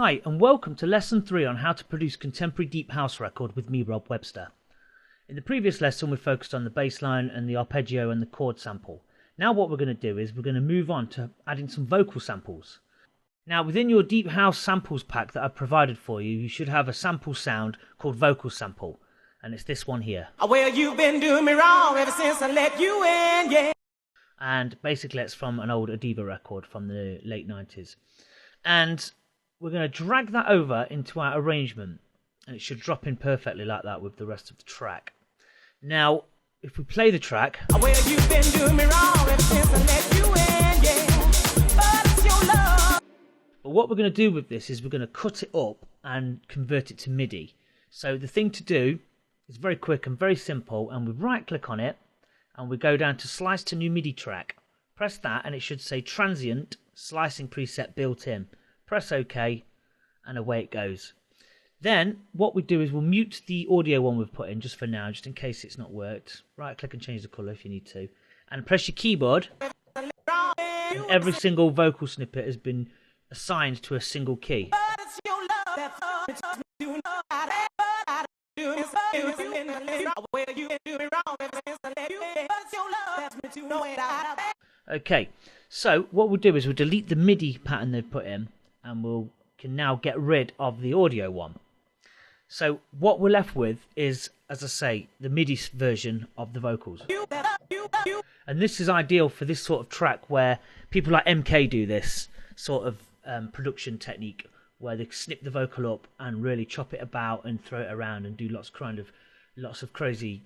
Hi and welcome to lesson 3 on how to produce contemporary deep house record with me, Rob Webster. In the previous lesson we focused on the bass line and the arpeggio and the chord sample. Now what we're going to do is we're going to move on to adding some vocal samples. Now within your deep house samples pack that I've provided for you, you should have a sample sound called vocal sample, and it's this one here. Well, you've been doing me wrong ever since I let you in, yeah. And basically it's from an old Adiva record from the late 90s. And we're going to drag that over into our arrangement, and it should drop in perfectly like that with the rest of the track. Now, if we play the track, well, you've been doing me wrong ever since I let you in, yeah. But it's your love. But what we're going to do with this is we're going to cut it up and convert it to MIDI. So the thing to do is very quick and very simple, and we right click on it and we go down to slice to new MIDI track. Press that and it should say transient slicing preset built in. Press OK and away it goes. Then what we do is we'll mute the audio one we've put in just for now, just in case it's not worked. Right click and change the colour if you need to, and press your keyboard, and every single vocal snippet has been assigned to a single key. Okay, so what we'll do is we'll delete the MIDI pattern they've put in, and we can now get rid of the audio one. So what we're left with is, as I say, the MIDI version of the vocals. And this is ideal for this sort of track where people like MK do this sort of production technique, where they snip the vocal up and really chop it about and throw it around and do lots of crazy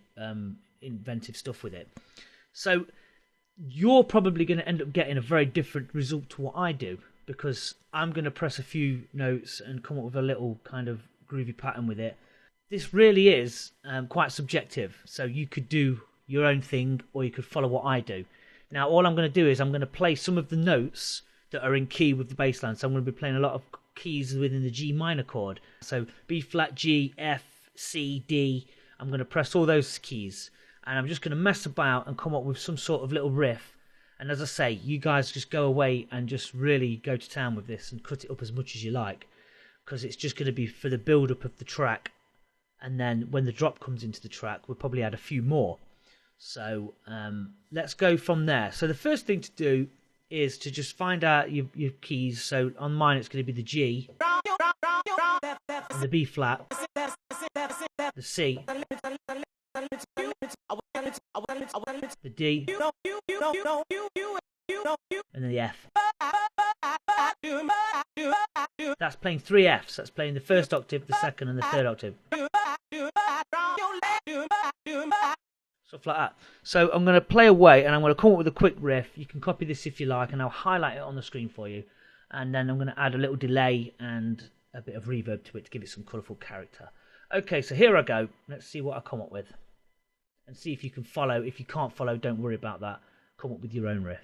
inventive stuff with it. So you're probably going to end up getting a very different result to what I do, because I'm going to press a few notes and come up with a little kind of groovy pattern with it. This really is quite subjective, so you could do your own thing or you could follow what I do. Now all I'm going to do is I'm going to play some of the notes that are in key with the bass line. So I'm going to be playing a lot of keys within the G minor chord. So B flat, G, F, C, D. I'm going to press all those keys and I'm just going to mess about and come up with some sort of little riff. And as I say, you guys just go away and just really go to town with this and cut it up as much as you like, because it's just going to be for the build up of the track, and then when the drop comes into the track we'll probably add a few more. So let's go from there. So the first thing to do is to just find out your keys. So on mine it's going to be the G, the B flat, the C, the D, and then the F. That's playing 3 Fs. That's playing the first octave, the second and the third octave. Stuff like that. So I'm going to play away and I'm going to come up with a quick riff. You can copy this if you like, and I'll highlight it on the screen for you. And then I'm going to add a little delay and a bit of reverb to it to give it some colourful character. Okay, so here I go. Let's see what I come up with. And see if you can follow. If you can't follow, don't worry about that. Come up with your own riff.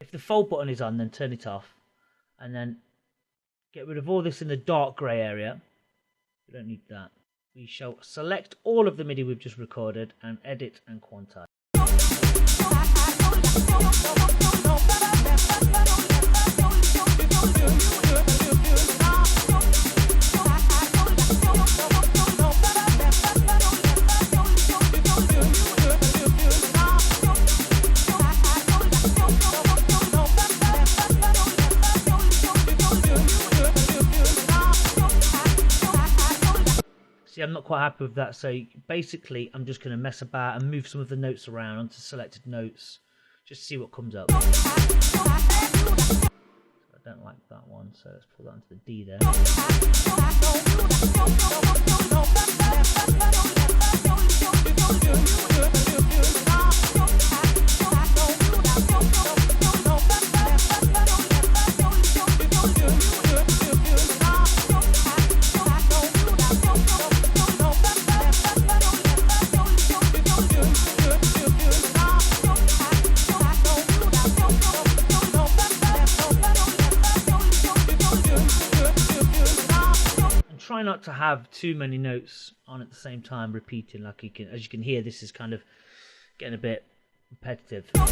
If the fold button is on, then turn it off, and then get rid of all this in the dark grey area. We don't need that. We shall select all of the MIDI we've just recorded and edit and quantize. See, I'm not quite happy with that, so basically I'm just going to mess about and move some of the notes around onto selected notes, just see what comes up. So I don't like that one, so let's pull that onto the D there. try not to have too many notes on at the same time repeating. Like as you can hear, this is kind of getting a bit repetitive. And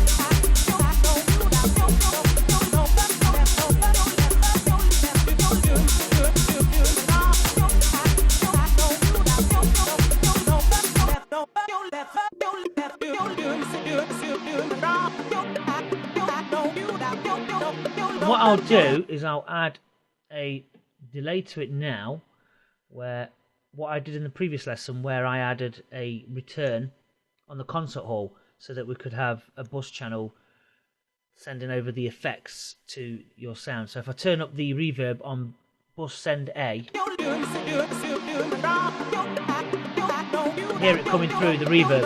what I'll do is I'll add a delay to it now, where what I did in the previous lesson, where I added a return on the concert hall so that we could have a bus channel sending over the effects to your sound. So if I turn up the reverb on bus send A, hear it coming through the reverb.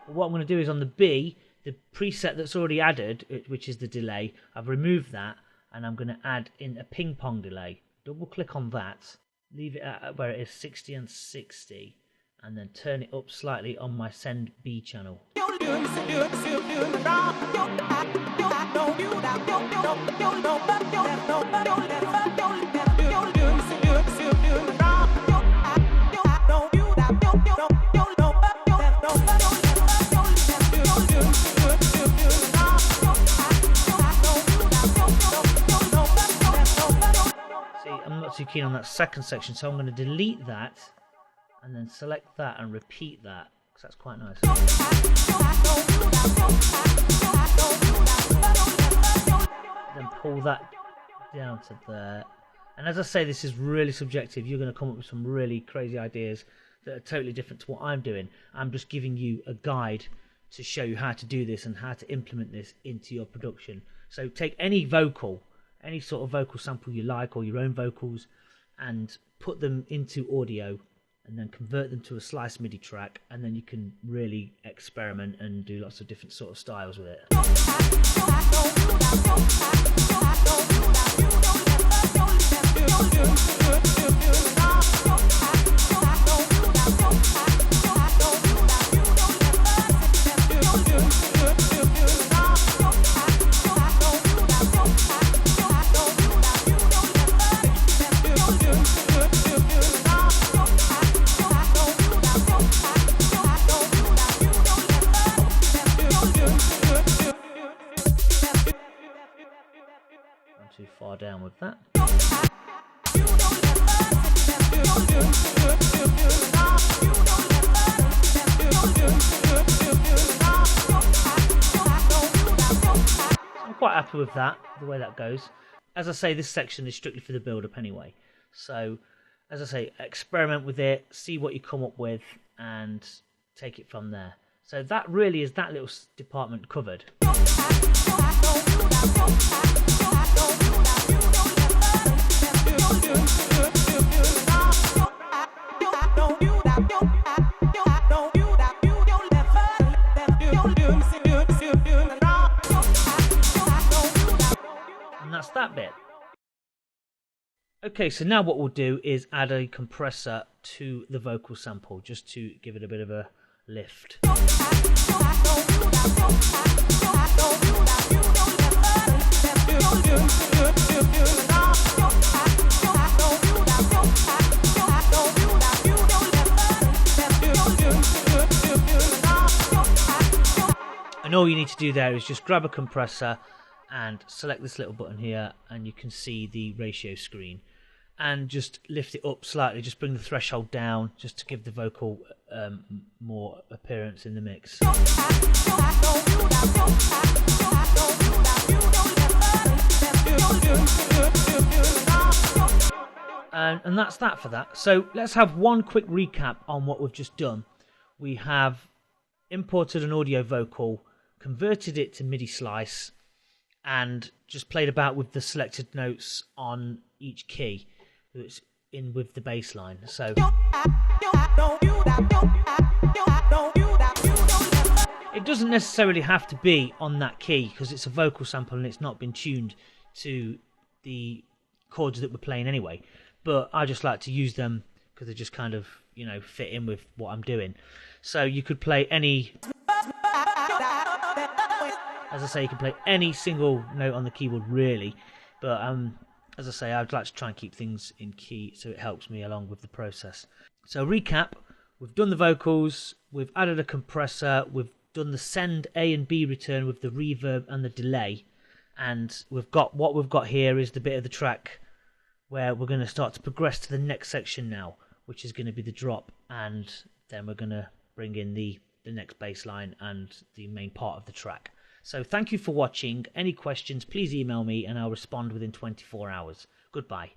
But what I'm going to do is on the B, the preset that's already added, which is the delay, I've removed that, and I'm going to add in a ping pong delay. Double click on that, leave it at where it is 60 and 60, and then turn it up slightly on my send B channel. I'm not too keen on that second section, so I'm going to delete that and then select that and repeat that, because that's quite nice. Then pull that down to there. And as I say, this is really subjective. You're going to come up with some really crazy ideas that are totally different to what I'm doing. I'm just giving you a guide to show you how to do this and how to implement this into your production. So take any vocal, any sort of vocal sample you like, or your own vocals, and put them into audio, and then convert them to a slice MIDI track, and then you can really experiment and do lots of different sort of styles with it. Too far down with that. I'm quite happy with that, the way that goes. As I say, this section is strictly for the build-up anyway. So, as I say, experiment with it, see what you come up with, and take it from there. So that really is that little department covered. And that's that bit. Okay, so now what we'll do is add a compressor to the vocal sample, just to give it a bit of a lift. And all you need to do there is just grab a compressor and select this little button here, and you can see the ratio screen, and just lift it up slightly, just bring the threshold down, just to give the vocal more appearance in the mix. And that's that for that. So let's have one quick recap on what we've just done. We have imported an audio vocal, converted it to MIDI slice, and just played about with the selected notes on each key that's in with the bass line. So it doesn't necessarily have to be on that key, because it's a vocal sample and it's not been tuned to the chords that we're playing anyway. But I just like to use them because they just kind of, you know, fit in with what I'm doing. So you could play any, as I say, you can play any single note on the keyboard really, but as I say, I'd like to try and keep things in key so it helps me along with the process. So recap, we've done the vocals, we've added a compressor, we've done the send A and B return with the reverb and the delay, and we've got what we've got here is the bit of the track where we're going to start to progress to the next section now, which is going to be the drop, and then we're going to bring in the next bass line and the main part of the track. So thank you for watching. Any questions, please email me and I'll respond within 24 hours. Goodbye.